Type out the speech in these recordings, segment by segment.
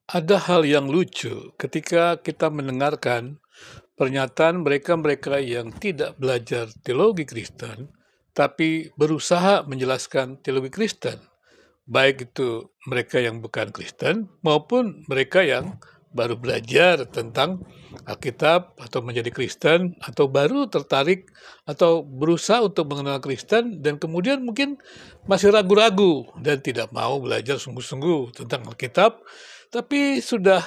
Ada hal yang lucu ketika kita mendengarkan pernyataan mereka-mereka yang tidak belajar teologi Kristen, tapi berusaha menjelaskan teologi Kristen, baik itu mereka yang bukan Kristen maupun mereka yang baru belajar tentang Alkitab atau menjadi Kristen atau baru tertarik atau berusaha untuk mengenal Kristen dan kemudian mungkin masih ragu-ragu dan tidak mau belajar sungguh-sungguh tentang Alkitab, tapi sudah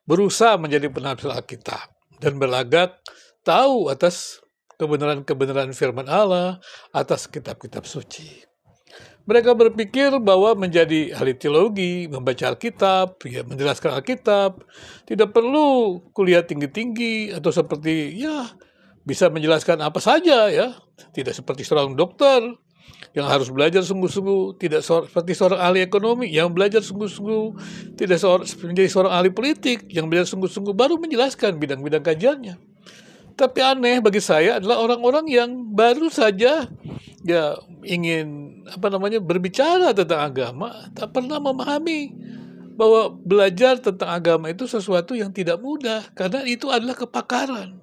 berusaha menjadi penafsir Alkitab dan berlagak tahu atas kebenaran-kebenaran firman Allah, atas kitab-kitab suci. Mereka berpikir bahwa menjadi ahli teologi, membaca Alkitab, ya, menjelaskan Alkitab, tidak perlu kuliah tinggi-tinggi atau seperti bisa menjelaskan apa saja ya, tidak seperti seorang dokter yang harus belajar sungguh-sungguh, tidak seperti seorang ahli ekonomi yang belajar sungguh-sungguh, tidak menjadi seorang ahli politik yang belajar sungguh-sungguh baru menjelaskan bidang-bidang kajiannya. Tapi aneh bagi saya adalah orang-orang yang baru saja ingin berbicara tentang agama, tak pernah memahami bahwa belajar tentang agama itu sesuatu yang tidak mudah karena itu adalah kepakaran.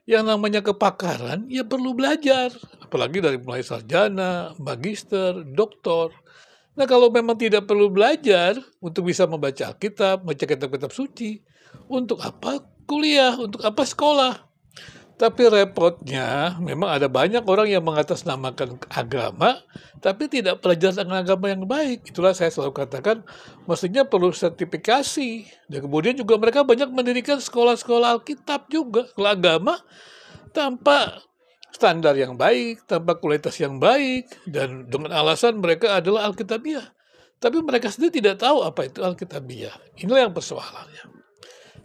Yang namanya kepakaran ya perlu belajar, apalagi dari mulai sarjana, magister, doktor. Nah, kalau memang tidak perlu belajar untuk bisa membaca Alkitab, membaca kitab-kitab suci, untuk apa kuliah, untuk apa sekolah? Tapi repotnya, memang ada banyak orang yang mengatasnamakan agama, tapi tidak belajar tentang agama yang baik. Itulah saya selalu katakan, mestinya perlu sertifikasi. Dan kemudian juga mereka banyak mendirikan sekolah-sekolah Alkitab juga, sekolah agama, tanpa standar yang baik, tanpa kualitas yang baik, dan dengan alasan mereka adalah Alkitabiah. Tapi mereka sendiri tidak tahu apa itu Alkitabiah. Inilah yang persoalannya.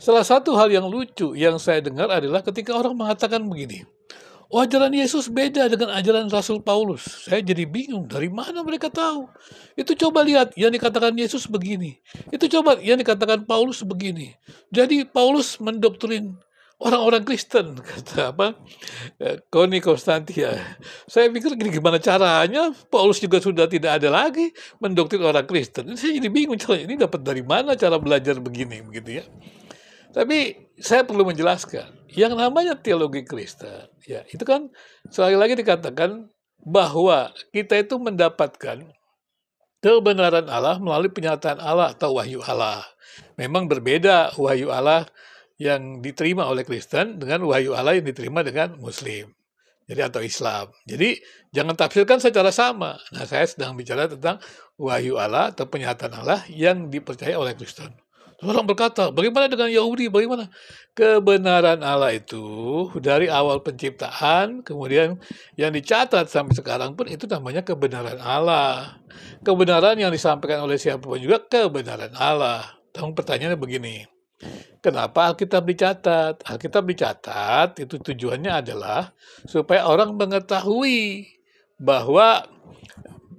Salah satu hal yang lucu yang saya dengar adalah ketika orang mengatakan begini, "Oh, ajaran Yesus beda dengan ajaran Rasul Paulus." Saya jadi bingung, dari mana mereka tahu? Itu coba lihat, yang dikatakan Yesus begini. Itu coba yang dikatakan Paulus begini. Jadi Paulus mendoktrin orang-orang Kristen, kata Koni Konstantia. Saya pikir gimana caranya, Paulus juga sudah tidak ada lagi mendoktrin orang Kristen. Saya jadi bingung, ini dapat dari mana cara belajar begini, begitu ya. Tapi saya perlu menjelaskan, yang namanya teologi Kristen, ya itu kan sekali lagi dikatakan bahwa kita itu mendapatkan kebenaran Allah melalui penyataan Allah atau wahyu Allah. Memang berbeda wahyu Allah yang diterima oleh Kristen dengan wahyu Allah yang diterima dengan Muslim. Jadi atau Islam. Jadi jangan tafsirkan secara sama. Nah, saya sedang bicara tentang wahyu Allah atau penyataan Allah yang dipercaya oleh Kristen. Orang berkata, bagaimana dengan Yahudi? Bagaimana? Kebenaran Allah itu dari awal penciptaan, kemudian yang dicatat sampai sekarang pun itu namanya kebenaran Allah. Kebenaran yang disampaikan oleh siapapun juga kebenaran Allah. Namun pertanyaannya begini, kenapa Alkitab dicatat? Alkitab dicatat itu tujuannya adalah supaya orang mengetahui bahwa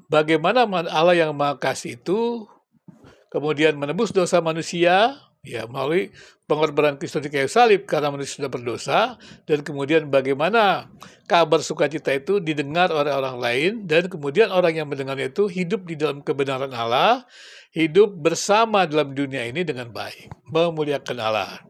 bagaimana Allah yang Maha Kasih itu kemudian menebus dosa manusia ya melalui pengorbanan Kristus di kayu salib karena manusia sudah berdosa, dan kemudian bagaimana kabar sukacita itu didengar oleh orang lain dan kemudian orang yang mendengarnya itu hidup di dalam kebenaran Allah, hidup bersama dalam dunia ini dengan baik, memuliakan Allah.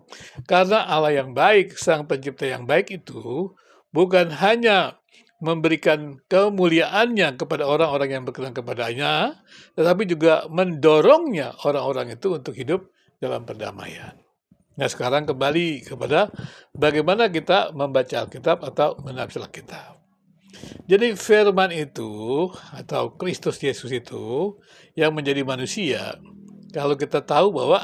Karena Allah yang baik, Sang Pencipta yang baik itu bukan hanya memberikan kemuliaannya kepada orang-orang yang berkenan kepadanya, tetapi juga mendorongnya orang-orang itu untuk hidup dalam perdamaian. Nah, sekarang kembali kepada bagaimana kita membaca Alkitab atau menafsir Alkitab. Jadi firman itu atau Kristus Yesus itu yang menjadi manusia, kalau kita tahu bahwa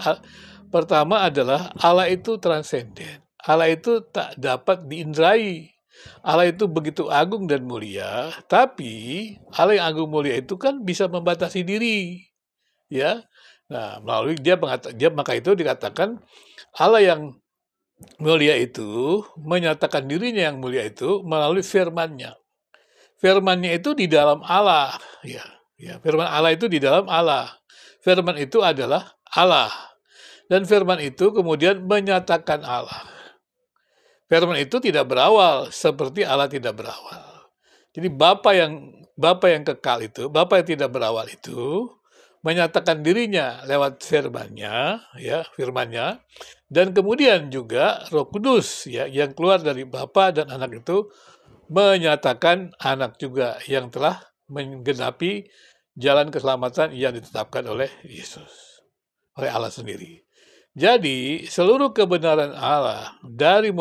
pertama adalah Allah itu transenden. Allah itu tak dapat diindrai. Allah itu begitu agung dan mulia, tapi Allah yang agung mulia itu kan bisa membatasi diri, ya. Nah, melalui maka itu dikatakan Allah yang mulia itu menyatakan dirinya yang mulia itu melalui firman-Nya. Firman-Nya itu di dalam Allah, ya. Ya, firman Allah itu di dalam Allah. Firman itu adalah Allah. Dan firman itu kemudian menyatakan Allah. Firman itu tidak berawal seperti Allah tidak berawal. Jadi Bapa yang kekal itu, Bapa yang tidak berawal itu menyatakan dirinya lewat firman-Nya, ya, firman-Nya, dan kemudian juga Roh Kudus, ya, yang keluar dari Bapa dan Anak itu menyatakan Anak juga yang telah menggenapi jalan keselamatan yang ditetapkan oleh Yesus, oleh Allah sendiri. Jadi, seluruh kebenaran Allah dari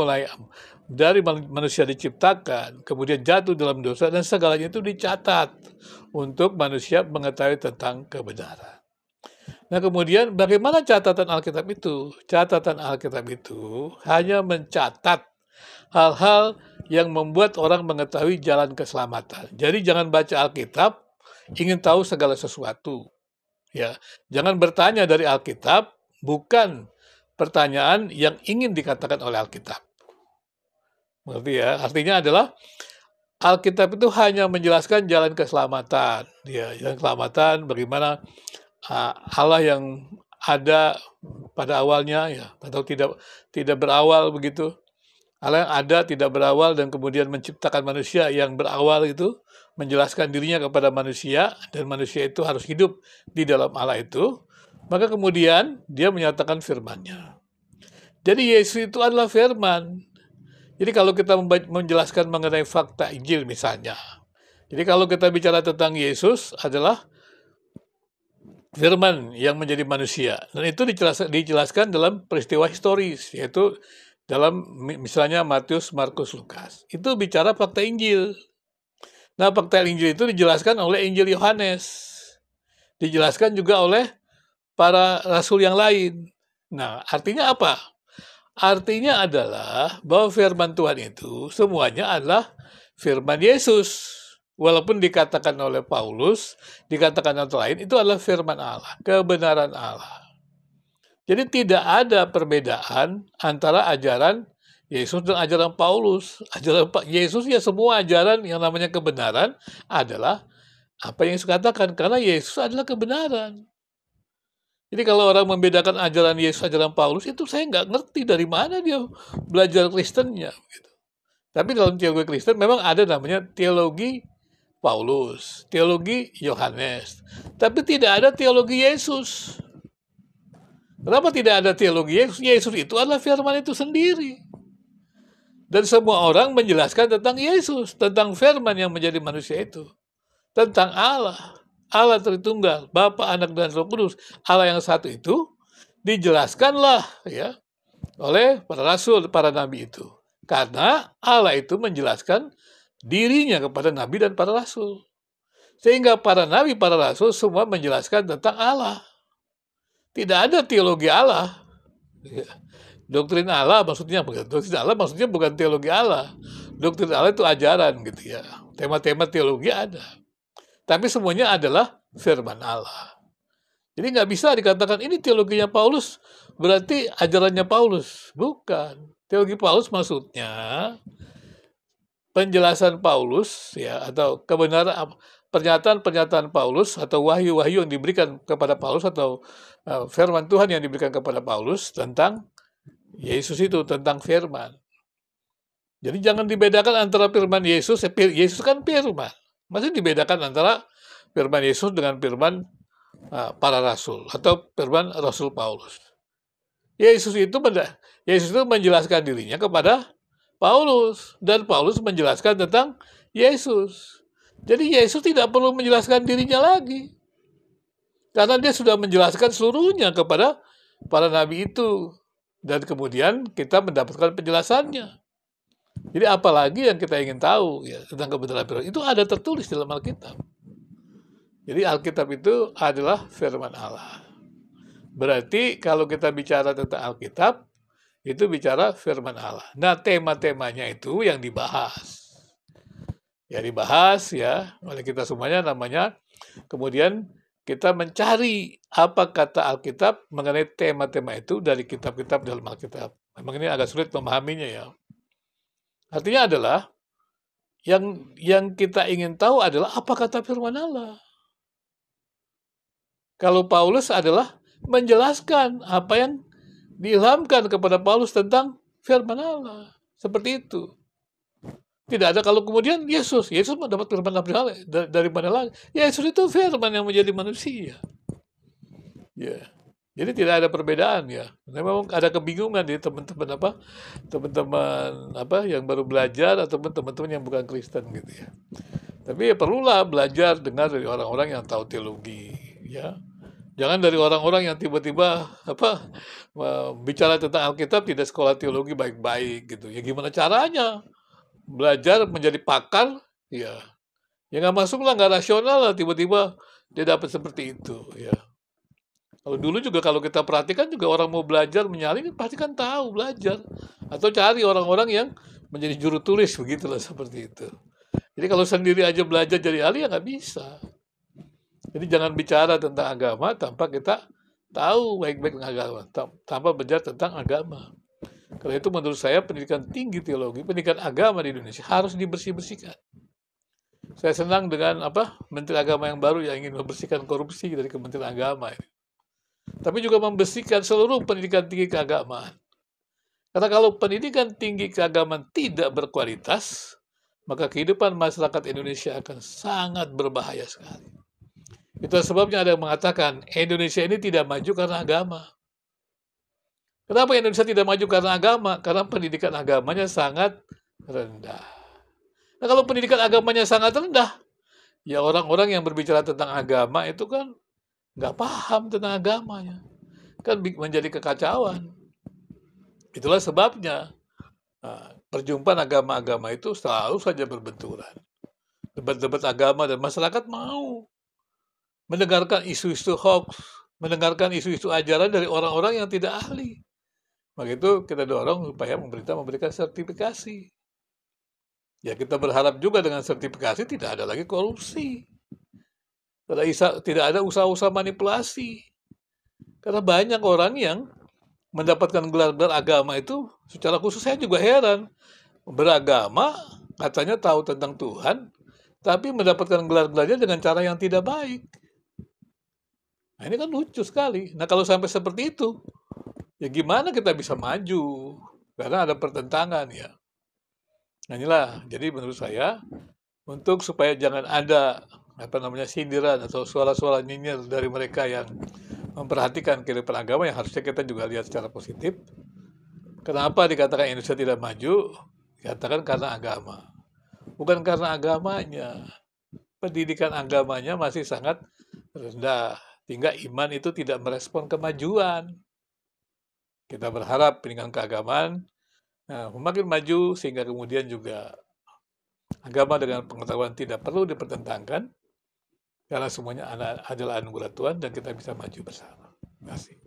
manusia diciptakan, kemudian jatuh dalam dosa, dan segalanya itu dicatat untuk manusia mengetahui tentang kebenaran. Nah, kemudian bagaimana catatan Alkitab itu? Catatan Alkitab itu hanya mencatat hal-hal yang membuat orang mengetahui jalan keselamatan. Jadi jangan baca Alkitab ingin tahu segala sesuatu. Ya, jangan bertanya dari Alkitab, bukan pertanyaan yang ingin dikatakan oleh Alkitab. Mengerti ya? Artinya adalah Alkitab itu hanya menjelaskan jalan keselamatan. Ya, jalan keselamatan bagaimana Allah yang ada pada awalnya, ya, atau tidak berawal begitu. Allah yang ada tidak berawal dan kemudian menciptakan manusia yang berawal itu, menjelaskan dirinya kepada manusia, dan manusia itu harus hidup di dalam Allah itu. Maka kemudian dia menyatakan firman-Nya. Jadi Yesus itu adalah firman. Jadi kalau kita menjelaskan mengenai fakta Injil misalnya. Jadi kalau kita bicara tentang Yesus adalah firman yang menjadi manusia. Dan itu dijelaskan dalam peristiwa historis, yaitu dalam misalnya Matius, Markus, Lukas. Itu bicara fakta Injil. Nah, fakta Injil itu dijelaskan oleh Injil Yohanes. Dijelaskan juga oleh para rasul yang lain. Nah, artinya apa? Artinya adalah bahwa firman Tuhan itu semuanya adalah firman Yesus. Walaupun dikatakan oleh Paulus, dikatakan oleh lain, itu adalah firman Allah, kebenaran Allah. Jadi tidak ada perbedaan antara ajaran Yesus dan ajaran Paulus. Ajaran Yesus ya semua ajaran yang namanya kebenaran adalah apa yang Yesus katakan, karena Yesus adalah kebenaran. Jadi kalau orang membedakan ajaran Yesus, ajaran Paulus, itu saya nggak ngerti dari mana dia belajar Kristennya. Gitu. Tapi dalam teologi Kristen memang ada namanya teologi Paulus, teologi Yohanes. Tapi tidak ada teologi Yesus. Kenapa tidak ada teologi Yesus? Yesus itu adalah firman itu sendiri. Dan semua orang menjelaskan tentang Yesus, tentang firman yang menjadi manusia itu. Tentang Allah. Allah Tritunggal, Bapa, Anak, dan Roh Kudus. Allah yang satu itu dijelaskanlah ya oleh para rasul, para nabi itu. Karena Allah itu menjelaskan dirinya kepada nabi dan para rasul. Sehingga para nabi, para rasul semua menjelaskan tentang Allah. Tidak ada teologi Allah. Doktrin Allah maksudnya bukan teologi Allah. Doktrin Allah itu ajaran gitu ya. Tema-tema teologi ada. Tapi semuanya adalah firman Allah. Jadi nggak bisa dikatakan ini teologinya Paulus, berarti ajarannya Paulus. Bukan. Teologi Paulus maksudnya penjelasan Paulus ya, atau kebenaran pernyataan-pernyataan Paulus atau wahyu-wahyu yang diberikan kepada Paulus atau firman Tuhan yang diberikan kepada Paulus tentang Yesus itu, tentang firman. Jadi jangan dibedakan antara firman Yesus, Yesus kan firman. Masih dibedakan antara firman Yesus dengan firman para rasul atau firman Rasul Paulus. Yesus itu menjelaskan dirinya kepada Paulus, dan Paulus menjelaskan tentang Yesus. Jadi Yesus tidak perlu menjelaskan dirinya lagi. Karena dia sudah menjelaskan seluruhnya kepada para nabi itu. Dan kemudian kita mendapatkan penjelasannya. Jadi apalagi yang kita ingin tahu ya, tentang kebenaran firman. Itu ada tertulis dalam Alkitab. Jadi Alkitab itu adalah firman Allah. Berarti kalau kita bicara tentang Alkitab, itu bicara firman Allah. Nah, tema-temanya itu yang dibahas. Ya dibahas ya oleh kita semuanya, namanya kemudian kita mencari apa kata Alkitab mengenai tema-tema itu dari kitab-kitab dalam Alkitab. Memang ini agak sulit memahaminya ya. Artinya adalah yang kita ingin tahu adalah apa kata firman Allah. Kalau Paulus adalah menjelaskan apa yang diilhamkan kepada Paulus tentang firman Allah. Seperti itu. Tidak ada kalau kemudian Yesus mendapat firman dari mana lagi? Yesus itu firman yang menjadi manusia. Ya. Jadi tidak ada perbedaan ya. Memang ada kebingungan di teman-teman yang baru belajar ataupun teman-teman yang bukan Kristen gitu ya. Tapi ya perlulah belajar dengar dari orang-orang yang tahu teologi ya. Jangan dari orang-orang yang tiba-tiba bicara tentang Alkitab tidak sekolah teologi baik-baik gitu. Ya gimana caranya? Belajar menjadi pakar ya. Ya nggak masuk lah, nggak rasional lah tiba-tiba dia dapat seperti itu ya. Kalau dulu juga kalau kita perhatikan juga orang mau belajar menyalin pasti kan tahu belajar atau cari orang-orang yang menjadi juru tulis begitulah seperti itu. Jadi kalau sendiri aja belajar jadi ahli ya nggak bisa. Jadi jangan bicara tentang agama tanpa kita tahu baik-baik tentang agama, tanpa belajar tentang agama. Karena itu menurut saya pendidikan tinggi teologi, pendidikan agama di Indonesia harus dibersih-bersihkan. Saya senang dengan Menteri Agama yang baru yang ingin membersihkan korupsi dari Kementerian Agama ini. Tapi juga membersihkan seluruh pendidikan tinggi keagamaan. Karena kalau pendidikan tinggi keagamaan tidak berkualitas, maka kehidupan masyarakat Indonesia akan sangat berbahaya sekali. Itu sebabnya ada yang mengatakan Indonesia ini tidak maju karena agama. Kenapa Indonesia tidak maju karena agama? Karena pendidikan agamanya sangat rendah. Nah, kalau pendidikan agamanya sangat rendah, ya orang-orang yang berbicara tentang agama itu kan nggak paham tentang agamanya. Kan menjadi kekacauan. Itulah sebabnya perjumpaan agama-agama itu selalu saja berbenturan. Debat-debat agama dan masyarakat mau mendengarkan isu-isu hoax, mendengarkan isu-isu ajaran dari orang-orang yang tidak ahli. Maka itu kita dorong supaya pemerintah memberikan sertifikasi. Ya kita berharap juga dengan sertifikasi tidak ada lagi korupsi. Tidak ada usaha-usaha manipulasi. Karena banyak orang yang mendapatkan gelar-gelar agama itu secara khusus saya juga heran. Beragama, katanya tahu tentang Tuhan, tapi mendapatkan gelar-gelarnya dengan cara yang tidak baik. Nah ini kan lucu sekali. Nah kalau sampai seperti itu, ya gimana kita bisa maju? Karena ada pertentangan ya. Nah inilah, jadi menurut saya, untuk supaya jangan ada sindiran atau suara-suara nyinyir dari mereka yang memperhatikan kehidupan agama, yang harusnya kita juga lihat secara positif. Kenapa dikatakan Indonesia tidak maju? Dikatakan karena agama. Bukan karena agamanya. Pendidikan agamanya masih sangat rendah. Sehingga iman itu tidak merespon kemajuan. Kita berharap pendidikan keagamaan semakin maju sehingga kemudian juga agama dengan pengetahuan tidak perlu dipertentangkan karena semuanya adalah anugerah Tuhan dan kita bisa maju bersama. Terima kasih.